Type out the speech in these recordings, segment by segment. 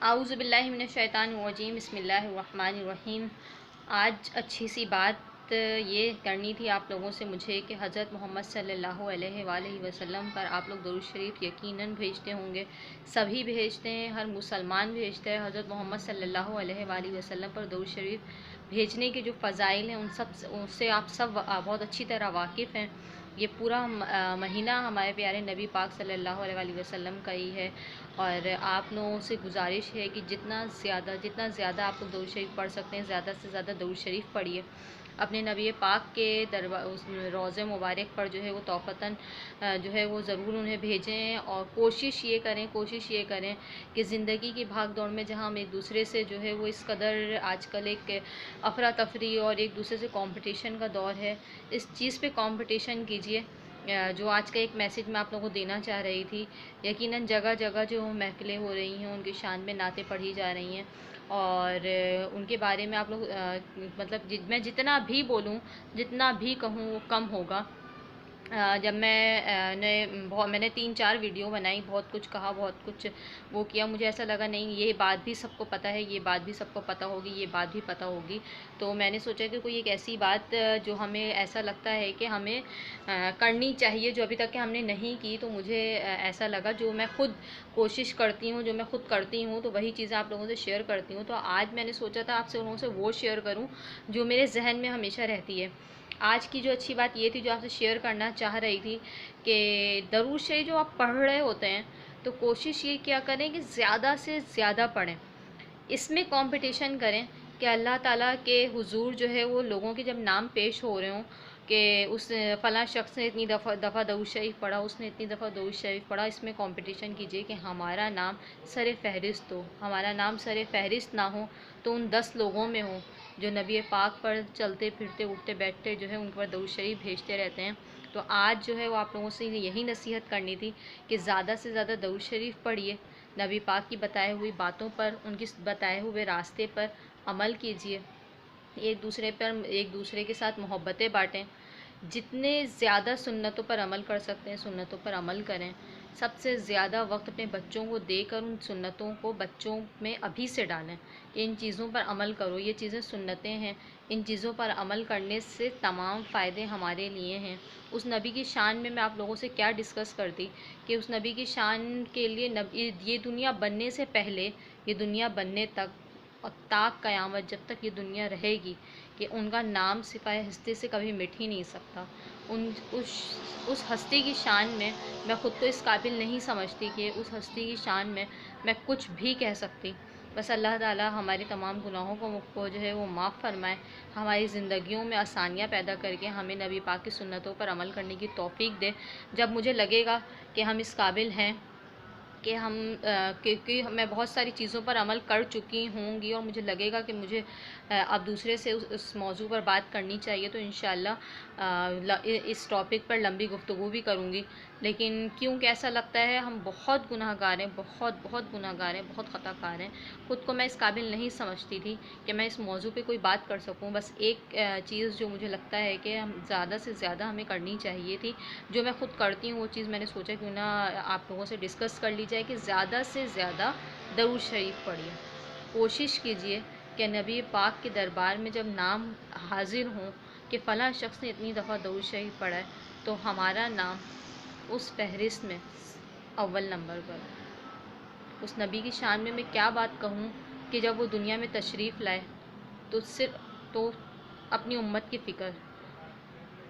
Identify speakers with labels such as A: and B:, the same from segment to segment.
A: اعوذ باللہ من الشیطان الرجیم بسم اللہ الرحمن الرحیم۔ آج اچھی سی بات یہ کرنی تھی آپ لوگوں سے مجھے کہ حضرت محمد صلی اللہ علیہ وآلہ وسلم پر آپ لوگ درود شریف یقیناً بھیجتے ہوں گے، سبھی بھیجتے ہیں، ہر مسلمان بھیجتا ہے۔ حضرت محمد صلی اللہ علیہ وآلہ وسلم پر درود شریف بھیجنے کے جو فضائل ہیں ان سے آپ سب بہت اچھی طرح واقف ہیں۔ یہ پورا مہینہ ہمارے پیارے نبی پاک صلی اللہ علیہ وآلہ وسلم کا ہی ہے، اور آپ لوگوں سے گزارش ہے کہ جتنا زیادہ آپ لوگ درود شریف پڑھ سکتے ہیں زیادہ سے زیادہ درود شریف پڑھیے۔ اپنے نبی پاک کے روضہ مبارک پر جو ہے وہ توفتاً جو ہے وہ ضرور انہیں بھیجیں، اور کوشش یہ کریں کہ زندگی کی بھاگ دوڑ میں جہاں ہم ایک دوسرے سے جو ہے وہ اس قدر آج کل ایک افراتفری اور ایک دوسرے سے کمپٹیشن کا دور ہے، اس چیز پہ کمپٹیشن کیجیے۔ جو آج کا ایک میسیج میں آپ لوگوں کو دینا چاہ رہی تھی، یقیناً جگہ جگہ جو محفلیں ہو رہی ہیں ان کی شان میں نعتیں پڑھی جا رہی ہیں، اور ان کے بارے میں آپ لوگ میں جتنا بھی بولوں، جتنا بھی کہوں وہ کم ہوگا۔ جب میں نے 3-4 ویڈیو بنائی، بہت کچھ کہا، بہت کچھ وہ کیا، مجھے ایسا لگا نہیں یہ بات بھی سب کو پتہ ہے، یہ بات بھی سب کو پتہ ہوگی، یہ بات بھی پتہ ہوگی، تو میں نے سوچا کہ کوئی ایک ایسی بات جو ہمیں ایسا لگتا ہے کہ ہمیں کرنی چاہیے، جو ابھی تک کہ ہم نے نہیں کی، تو مجھے ایسا لگا جو میں خود کوشش کرتی ہوں، جو میں خود کرتی ہوں، تو وہی چیزیں آپ لوگوں سے شیئر کرتی ہوں۔ تو آج میں نے سوچا تھا آپ سے لوگوں سے وہ شیئر کروں جو میرے ذہن میں ہمیشہ رہتی ہے۔ آج کی جو اچھی بات یہ تھی جو آپ سے شیئر کرنا چاہ رہی تھی کہ درود شریف جو آپ پڑھ رہے ہوتے ہیں تو کوشش یہ کیا کریں کہ زیادہ سے زیادہ پڑھیں، اس میں کمپٹیشن کریں کہ اللہ تعالیٰ کے حضور جو ہے وہ لوگوں کے جب نام پیش ہو رہے ہوں کہ اس فلاں شخص نے اتنی دفعہ درود شریف پڑھا، اس نے اتنی دفعہ درود شریف پڑھا، اس میں کمپٹیشن کیجیے کہ ہمارا نام سر فہرست ہو، ہمارا نام سر فہرست نہ ہو تو ان 10 لوگوں میں ہو جو نبی پاک پر چلتے پھرتے اٹھتے بیٹھتے جو ہے ان پر درود شریف بھیجتے رہتے ہیں۔ تو آج جو ہے وہ آپ لوگوں سے یہی نصیحت کرنی تھی کہ زیادہ سے زیادہ درود شریف پڑھیے، نبی پاک کی بتائے ہوئی باتوں پر، ان کی بتائے ہوئے راستے پر عمل کیجیے، ایک دوسرے کے ساتھ محبتیں بانٹیں، جتنے زیادہ سنتوں پر عمل کر سکتے ہیں سنتوں پر عمل کریں، سب سے زیادہ وقت اپنے بچوں کو دے کر ان سنتوں کو بچوں میں ابھی سے ڈالیں کہ ان چیزوں پر عمل کرو، یہ چیزیں سنتیں ہیں، ان چیزوں پر عمل کرنے سے تمام فائدے ہمارے لیے ہیں۔ اس نبی کی شان میں آپ لوگوں سے کیا ڈسکس کرتی کہ اس نبی کی شان کے لیے یہ دنیا بننے سے پہلے، یہ دنیا بننے تک اور تا قیامت جب تک یہ دنیا رہے گی کہ ان کا نام صفائے ہستی سے کبھی مٹ ہی نہیں سکتا۔ اس ہستی کی شان میں میں خود کو اس قابل نہیں سمجھتی کہ اس ہستی کی شان میں کچھ بھی کہہ سکتی۔ بس اللہ تعالیٰ ہمارے تمام گناہوں کو جو ہے وہ معاف فرمائے، ہماری زندگیوں میں آسانیاں پیدا کر کے ہمیں نبی پاک کی سنتوں پر عمل کرنے کی توفیق دے۔ جب مجھے لگے گا کہ ہم اس قابل ہیں کہ کیونکہ میں بہت ساری چیزوں پر عمل کر چکی ہوں گی اور مجھے لگے گا کہ مجھے اب دوسرے سے اس موضوع پر بات کرنی چاہیے، تو انشاءاللہ اس ٹاپک پر لمبی گفتگو بھی کروں گی، لیکن کیونکہ ایسا لگتا ہے ہم بہت گناہ گار ہیں، بہت گناہ گار ہیں، بہت خطا کار ہیں، خود کو میں اس قابل نہیں سمجھتی تھی کہ میں اس موضوع پہ کوئی بات کر سکوں۔ بس ایک چیز جو مجھے لگتا ہے کہ ہم زیادہ سے زیادہ ہمیں کرنی چاہیے تھی، جو میں خود کرتی ہوں، وہ چیز میں نے سوچا کیوں نہ آپ لوگوں سے ڈسکس کر لی جائے کہ زیادہ سے زیادہ درود شریف پڑھیے، کوشش کیجیے کہ نبی پاک کے دربار میں جب نام حاضر ہوں کہ فلاں شخص نے اتنی دفعہ درود شریف پڑھا ہے تو ہمارا نام اس فہرست میں اول نمبر پر۔ اس نبی کی شان میں کیا بات کہوں کہ جب وہ دنیا میں تشریف لائے تو اپنی امت کی فکر،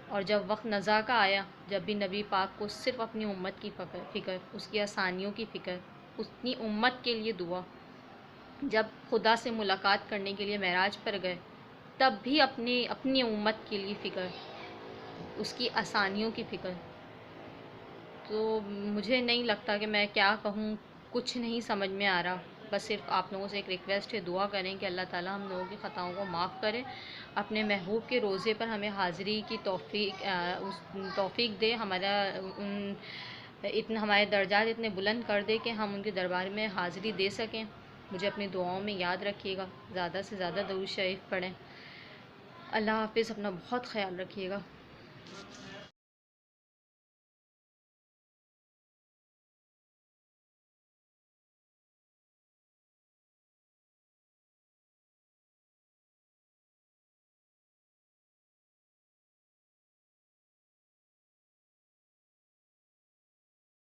A: اور جب وقت نزا کا آیا، جب بھی نبی پاک کو صرف اپنی امت کی فکر، اس کی آسانیوں کی فکر، اپنی امت کے لیے دعا، جب خدا سے ملاقات کرنے کے لیے معراج پر گئے تب بھی اپنی امت کے لیے فکر، اس کی آسانیوں کی فکر۔ تو مجھے نہیں لگتا کہ میں کیا کہوں، کچھ نہیں سمجھ میں آ رہا، بس صرف آپ لوگوں سے ایک ریکویسٹ ہے، دعا کریں کہ اللہ تعالیٰ ہم لوگوں کی خطاؤں کو معاف کرے، اپنے محبوب کے روضے پر ہمیں حاضری کی توفیق دے، ہمارے درجات اتنے بلند کر دے کہ ہم ان کے دربار میں حاضری دے سکیں۔ مجھے اپنی دعاؤں میں یاد رکھیے گا، زیادہ سے زیادہ درود شریف پڑھیں۔ اللہ حافظ، اپنا بہت خیال رکھیے گا۔